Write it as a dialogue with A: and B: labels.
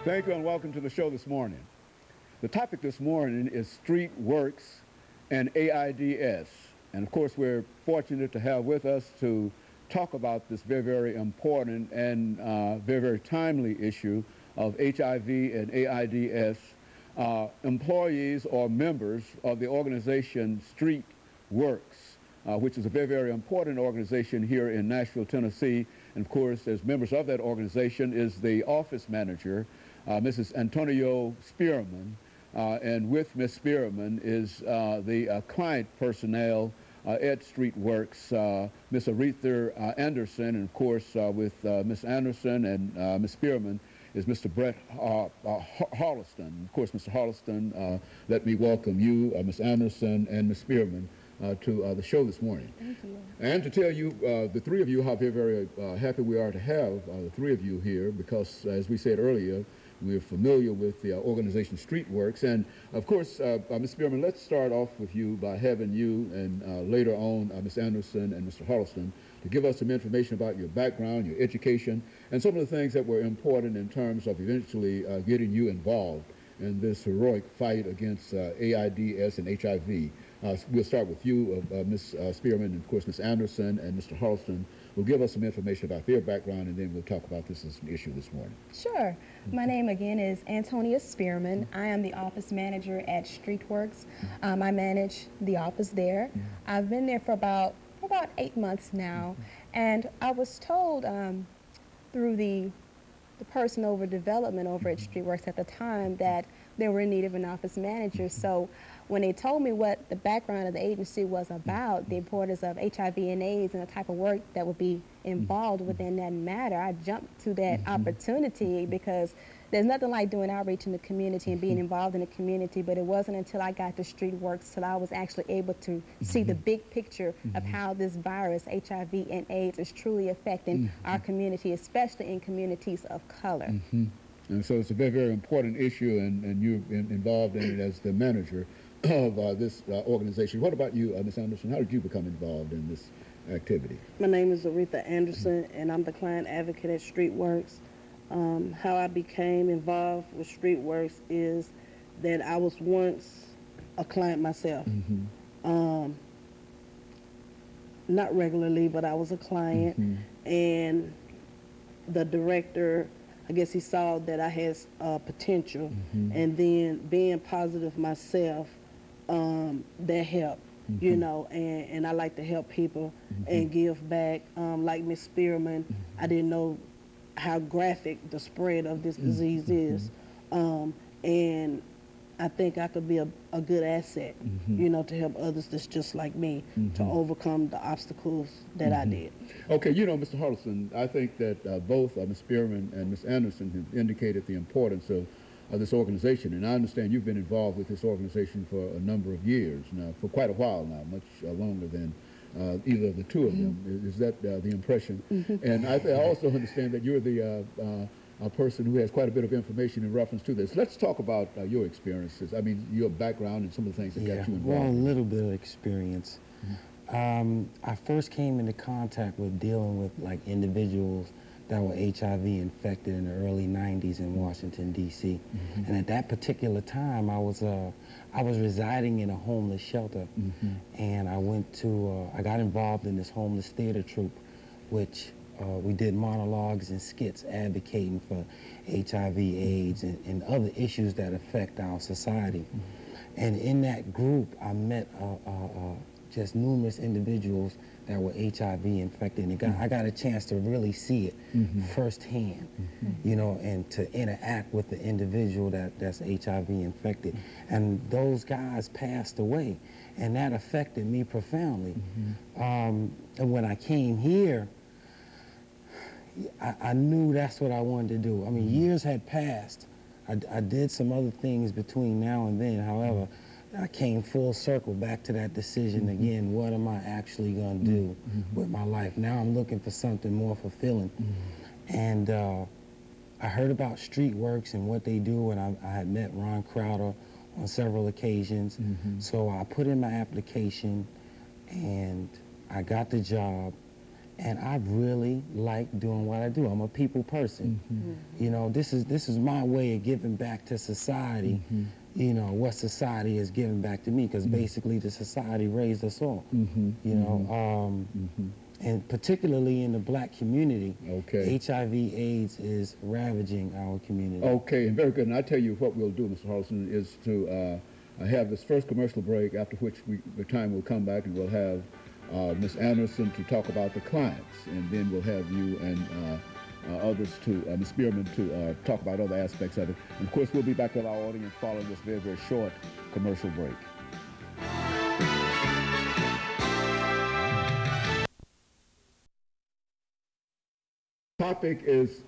A: Thank you and welcome to the show this morning. The topic this morning is Streetworks and AIDS. And of course, we're fortunate to have with us to talk about this very, very important and very, very timely issue of HIV and AIDS, employees or members of the organization Streetworks, which is a very, very important organization here in Nashville, Tennessee. And of course, as members of that organization is the office manager, Mrs. Antonia Spearman, and with Ms. Spearman is the client personnel at Streetworks, Ms. Aretha Anderson, and of course with Ms. Anderson and Ms. Spearman is Mr. Brett Holliston. Of course, Mr. Holliston, let me welcome you, Ms. Anderson and Ms. Spearman, to the show this morning.
B: Thank you.
A: And to tell you, the three of you, how very, very happy we are to have the three of you here because, as we said earlier, we're familiar with the organization Streetworks. And, of course, Ms. Spearman, let's start off with you by having you and later on Ms. Anderson and Mr. Holliston to give us some information about your background, your education, and some of the things that were important in terms of eventually getting you involved in this heroic fight against AIDS and HIV. We'll start with you, Ms. Spearman, and of course Ms. Anderson and Mr. Holliston will give us some information about their background, and then we'll talk about this as an issue this morning.
B: Sure. My name again is Antonia Spearman. I am the office manager at Streetworks. I manage the office there. I've been there for about 8 months now, and I was told through the person over development over at Streetworks at the time that they were in need of an office manager. So when they told me what the background of the agency was about, the importance of HIV and AIDS and the type of work that would be involved within that matter, I jumped to that opportunity because there's nothing like doing outreach in the community and being involved in the community, but it wasn't until I got to Streetworks till I was actually able to see the big picture of how this virus, HIV and AIDS, is truly affecting our community, especially in communities of color.
A: And so it's a very, very important issue, and you're involved in it as the manager of this organization. What about you, Ms. Anderson? How did you become involved in this activity?
C: My name is Aretha Anderson, and I'm the client advocate at Streetworks. How I became involved with Streetworks is that I was once a client myself. Not regularly, but I was a client, and the director, I guess he saw that I had potential, and then being positive myself, that helped, you know, and I like to help people and give back. Like Ms. Spearman, I didn't know how graphic the spread of this disease is, and I think I could be a good asset, you know, to help others that's just like me to overcome the obstacles that I did.
A: Okay, you know, Mr. Holliston, I think that both Ms. Spearman and Ms. Anderson have indicated the importance of this organization, and I understand you've been involved with this organization for a number of years now, for quite a while now, much longer than either of the two of them. Is that the impression? And I also understand that you're the a person who has quite a bit of information in reference to this. Let's talk about your experiences. I mean, your background and some of the things that got you involved.
D: Well, a little bit of experience. I first came into contact with dealing with like individuals that were HIV infected in the early 90s in Washington, D.C. And at that particular time, I was residing in a homeless shelter, and I got involved in this homeless theater troupe, which we did monologues and skits advocating for HIV, AIDS, and other issues that affect our society. And in that group, I met just numerous individuals that were HIV infected, and I got a chance to really see it firsthand, you know, and to interact with the individual that's HIV infected. And those guys passed away, and that affected me profoundly. And when I came here, I knew that's what I wanted to do. I mean, years had passed. I did some other things between now and then. However, I came full circle back to that decision again. What am I actually going to do with my life? Now I'm looking for something more fulfilling. And I heard about Streetworks and what they do, and I had met Ron Crowder on several occasions. So I put in my application, and I got the job. And I really like doing what I do. I'm a people person. You know, this is my way of giving back to society. You know, what society is giving back to me, because basically the society raised us all. You know, and particularly in the black community, HIV/AIDS is ravaging our community.
A: Okay, and very good. And I tell you what we'll do, Mr. Harrelson, is to have this first commercial break, after which the time will come back and we'll have Ms. Anderson to talk about the clients, and then we'll have you and others to, Ms. Spearman, to talk about other aspects of it. And of course, we'll be back with our audience following this very, very short commercial break. Topic is